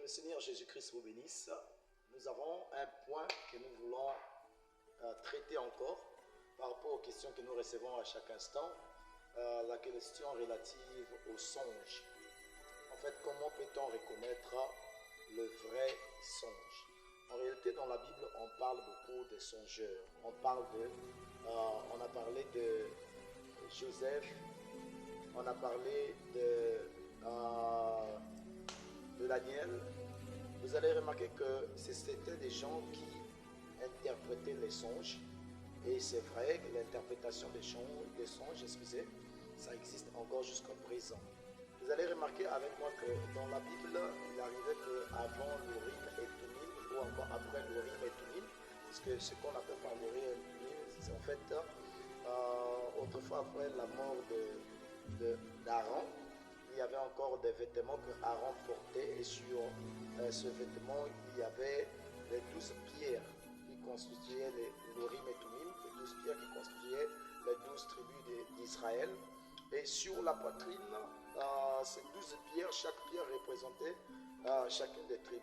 le Seigneur Jésus-Christ vous bénisse. Nous avons un point que nous voulons traiter encore par rapport aux questions que nous recevons à chaque instant. La question relative au songe. En fait, comment peut-on reconnaître le vrai songe? En réalité, dans la Bible, on parle beaucoup de songeurs. On a parlé de Joseph, on a parlé de Daniel. Vous allez remarquer que c'était des gens qui interprétaient les songes. Et c'est vrai que l'interprétation des songes, ça existe encore jusqu'à présent. Vous allez remarquer avec moi que dans la Bible, il arrivait qu'avant l'Urim et Thummim, ou encore après l'Urim et Thummim, parce que ce qu'on appelle par l'Urim et Thummim, c'est en fait autrefois après la mort d'Aaron, il y avait encore des vêtements que Aaron portait et sur ce vêtement, il y avait les 12 pierres qui constituaient l'Urim et Thummim, les 12 pierres qui constituaient les 12 tribus d'Israël. Et sur la poitrine, ces 12 pierres, chaque pierre représentait chacune des tribus.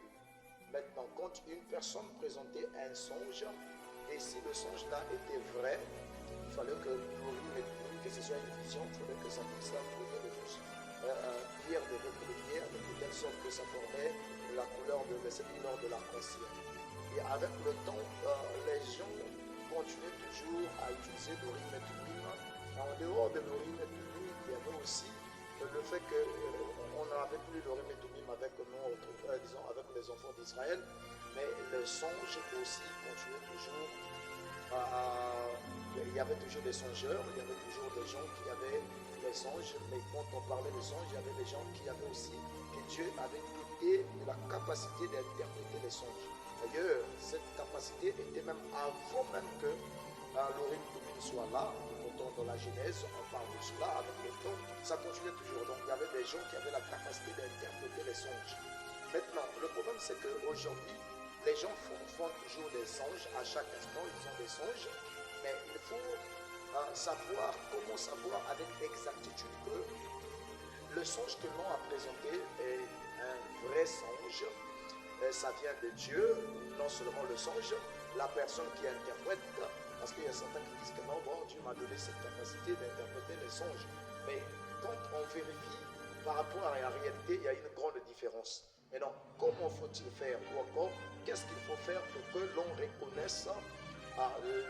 Maintenant, quand une personne présentait un songe, et si le songe là était vrai, il fallait que l'Urim et Thummim, que ce soit une vision, il fallait que ça puisse trouver les 12 pierres de pierre, de telle sorte que ça formait la couleur cette couleur de l'arc-en-ciel. Et avec le temps, les gens continuaient toujours à utiliser l'Urim et Thummim. En dehors de l'Urim et Thummim, il y avait aussi le fait qu'on n'avait plus l'Urim et Thummim avec nous, disons, avec les enfants d'Israël, mais le songe aussi continuait toujours. Il y avait toujours des songeurs, il y avait toujours des gens qui avaient des songes, mais quand on parlait de songes, il y avait des gens qui avaient aussi, que Dieu avait donné la capacité d'interpréter les songes. D'ailleurs, cette capacité était même avant même que l'Urim et Thummim soit là. Dans la Genèse, on parle de cela, avec le temps, ça continuait toujours. Donc il y avait des gens qui avaient la capacité d'interpréter les songes. Maintenant, le problème c'est qu'aujourd'hui, les gens font toujours des songes, à chaque instant ils ont des songes, mais il faut comment savoir avec exactitude que le songe que l'on a présenté est un vrai songe. Ça vient de Dieu, non seulement le songe, la personne qui interprète, parce qu'il y a certains qui disent que non, bon, Dieu m'a donné cette capacité d'interpréter les songes. Mais quand on vérifie par rapport à la réalité, il y a une grande différence. Maintenant, comment faut-il faire? Ou encore, qu'est-ce qu'il faut faire pour que l'on reconnaisse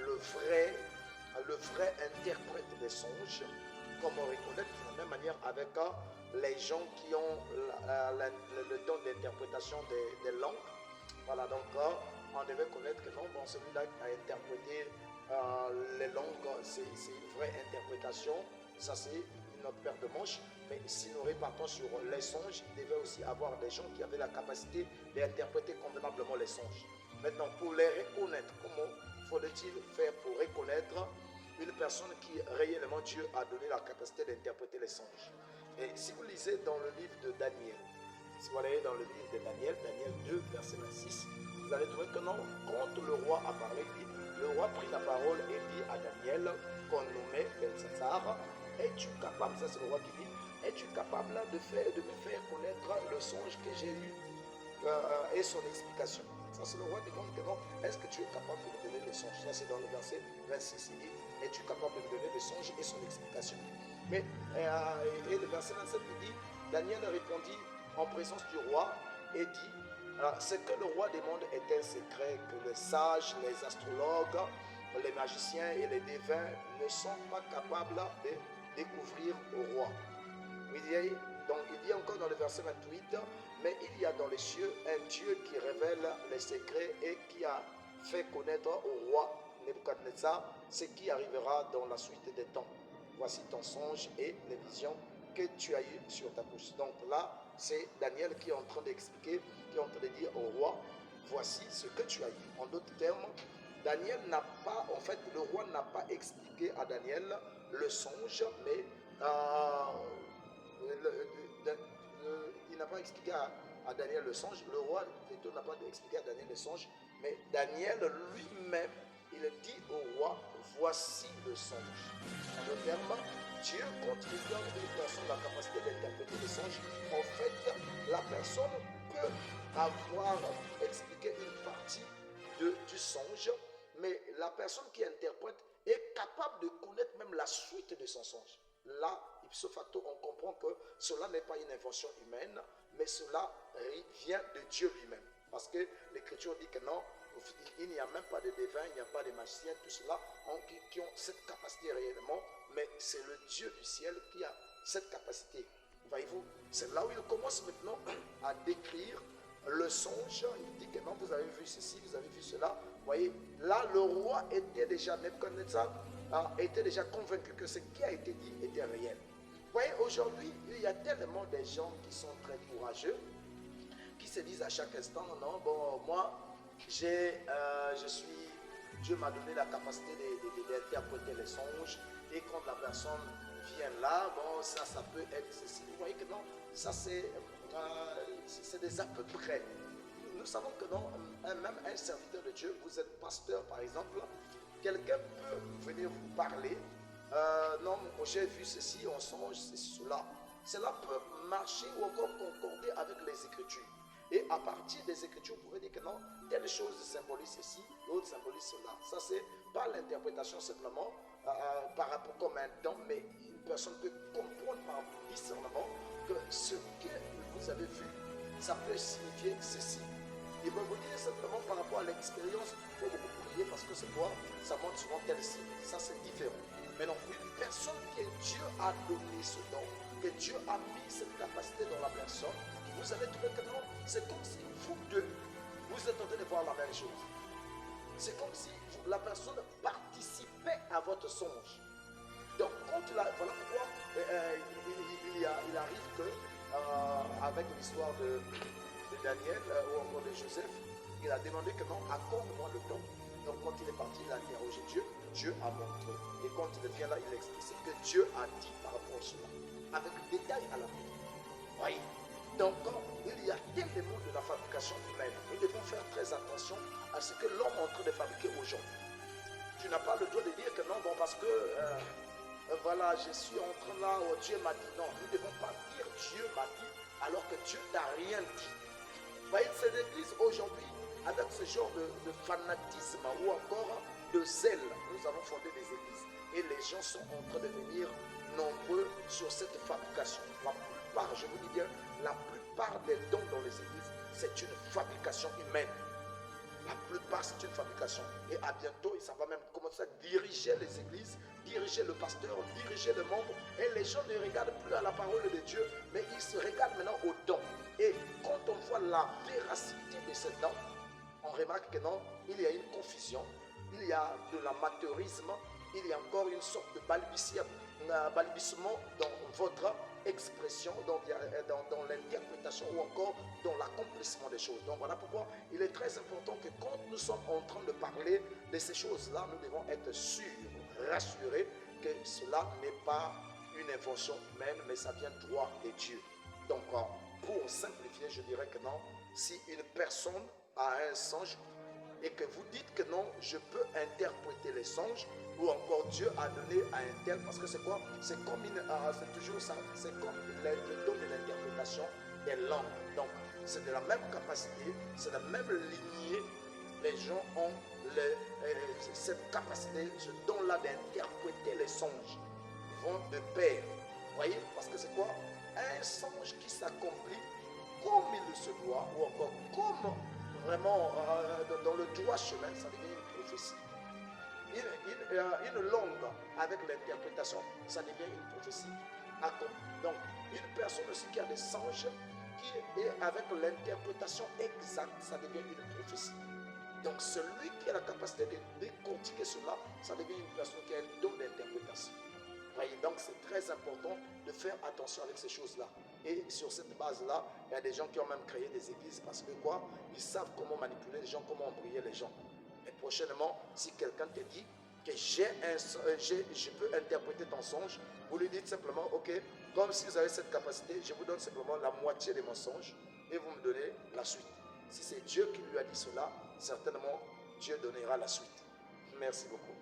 le vrai interprète des songes? Comment reconnaître de la même manière avec les gens qui ont le don d'interprétation des langues. Voilà, donc on devait connaître que non, bon, celui-là a interprété les langues, c'est une vraie interprétation, ça c'est une autre paire de manches. Mais si nous repartons sur les songes, il devait aussi avoir des gens qui avaient la capacité d'interpréter convenablement les songes. Maintenant, pour les reconnaître, comment faut-il faire pour reconnaître une personne qui réellement Dieu a donné la capacité d'interpréter les songes? Et si vous lisez dans le livre de Daniel, si vous allez dans le livre de Daniel 2, verset 26, vous allez trouver que non, quand le roi a parlé, le roi prit la parole et dit à Daniel, qu'on nommait Belsatsar, es-tu capable, ça c'est le roi qui dit, es-tu capable de me faire connaître le songe que j'ai eu et son explication? Ça c'est le roi qui demande que non, est-ce que tu es capable de me donner le songe? Ça c'est dans le verset 26, il dit, es-tu capable de me donner le songe et son explication? Mais, et le verset 27 il dit, Daniel répondit en présence du roi et dit, ce que le roi demande est un secret que les sages, les astrologues, les magiciens et les devins ne sont pas capables de découvrir au roi. Donc il dit encore dans le verset 28, mais il y a dans les cieux un Dieu qui révèle les secrets et qui a fait connaître au roi Nebuchadnezzar ce qui arrivera dans la suite des temps. Voici ton songe et les visions que tu as eues sur ta bouche. Donc là, c'est Daniel qui est en train d'expliquer, qui est en train de dire au roi, voici ce que tu as eu. En d'autres termes, Daniel n'a pas, en fait, le roi n'a pas expliqué à Daniel le songe, mais il n'a pas expliqué à Daniel le songe. Le roi plutôt n'a pas expliqué à Daniel le songe, mais Daniel lui-même, il dit au roi, voici le songe. En d'autres termes, Dieu, quand il donne à une personne la capacité d'interpréter les songes, en fait, la personne peut avoir expliqué une partie du songe, mais la personne qui interprète est capable de connaître même la suite de son songe. Là, ipso facto, on comprend que cela n'est pas une invention humaine, mais cela vient de Dieu lui-même. Parce que l'Écriture dit que non, il n'y a même pas de devins, il n'y a pas de magiciens, tout cela qui ont cette capacité réellement, mais c'est le Dieu du ciel qui a cette capacité. Voyez-vous, c'est là où il commence maintenant à décrire le songe. Il dit que non, vous avez vu ceci, vous avez vu cela. Vous voyez, là, le roi était déjà, Nebuchadnezzar était déjà convaincu que ce qui a été dit était réel. Vous voyez, aujourd'hui, il y a tellement de gens qui sont très courageux, qui se disent à chaque instant, non, bon, moi, Dieu m'a donné la capacité d'interpréter les songes, et quand la personne vient là, bon, ça peut être ceci. Vous voyez que non, ça c'est des à peu près. Nous savons que non, même un serviteur de Dieu, vous êtes pasteur par exemple, quelqu'un peut venir vous parler, non, j'ai vu ceci, on songe, ceci, cela. Cela peut marcher ou encore concorder avec les Écritures. Et à partir des Écritures, vous pouvez dire que non, telle chose symbolise ceci, l'autre symbolise cela. Ça, c'est pas l'interprétation simplement par rapport comme un don, mais une personne peut comprendre par discernement que ce que vous avez vu, ça peut signifier ceci. Il va vous dire simplement par rapport à l'expérience, il faut beaucoup prier parce que c'est quoi? Ça montre souvent tel signe. Ça, c'est différent. Mais non, une personne que Dieu a donné ce don, que Dieu a mis cette capacité dans la personne, vous allez trouver que non, c'est comme si vous deux, vous êtes en train de voir la même chose. C'est comme si la personne participait à votre songe. Donc, voilà pourquoi il arrive que, avec l'histoire de Daniel ou encore de Joseph, il a demandé que non, accorde-moi le don. Donc, quand il est parti, il a interrogé Dieu, Dieu a montré. Et quand il vient là, il explique ce que Dieu a dit par rapport à cela, avec le détail à la fin. Oui. Donc, il y a tellement de la fabrication humaine. Nous devons faire très attention à ce que l'homme est en train de fabriquer aujourd'hui. Tu n'as pas le droit de dire que non, bon, parce que voilà, je suis en train là, oh, Dieu m'a dit. Non, nous ne devons pas dire Dieu m'a dit alors que Dieu n'a rien dit. Vous voyez, ces églises aujourd'hui, avec ce genre de fanatisme ou encore de zèle, nous avons fondé des églises. Et les gens sont en train de venir nombreux sur cette fabrication. La plupart, je vous dis bien, la plupart des dons dans les églises, c'est une fabrication humaine. La plupart, c'est une fabrication. Et à bientôt, ça va même commencer à diriger les églises, diriger le pasteur, diriger le membre. Et les gens ne regardent plus à la parole de Dieu, mais ils se regardent maintenant aux dons. Et quand on voit la véracité de ces dons, on remarque que non, il y a une confusion, il y a de l'amateurisme, il y a encore une sorte de balbutiement dans votre expression, dans l'interprétation ou encore dans l'accomplissement des choses. Donc voilà pourquoi il est très important que quand nous sommes en train de parler de ces choses-là, nous devons être sûrs, rassurés que cela n'est pas une invention humaine, mais ça vient droit de Dieu. Donc pour simplifier, je dirais que non, si une personne a un songe et que vous dites que non, je peux interpréter les songes, ou encore Dieu a donné à un tel, parce que c'est quoi? C'est comme c'est toujours ça, c'est comme le don de l'interprétation des langues. Donc, c'est de la même capacité, c'est la même lignée. Les gens ont cette capacité, ce don-là d'interpréter les songes. Ils vont de pair. Vous voyez? Parce que c'est quoi? Un songe qui s'accomplit comme il se doit, ou encore comme vraiment dans le droit chemin, ça devient une prophétie. Une langue avec l'interprétation, ça devient une prophétie. Donc, une personne aussi qui a des songes, qui est avec l'interprétation exacte, ça devient une prophétie. Donc, celui qui a la capacité de décortiquer cela, ça devient une personne qui a un don d'interprétation. Voyez, donc c'est très important de faire attention avec ces choses-là. Et sur cette base-là, il y a des gens qui ont même créé des églises parce que quoi? Ils savent comment manipuler les gens, comment embrouiller les gens. Et prochainement, si quelqu'un te dit que je peux interpréter ton songe, vous lui dites simplement, ok, comme si vous avez cette capacité, je vous donne simplement la moitié de mon songe et vous me donnez la suite. Si c'est Dieu qui lui a dit cela, certainement Dieu donnera la suite. Merci beaucoup.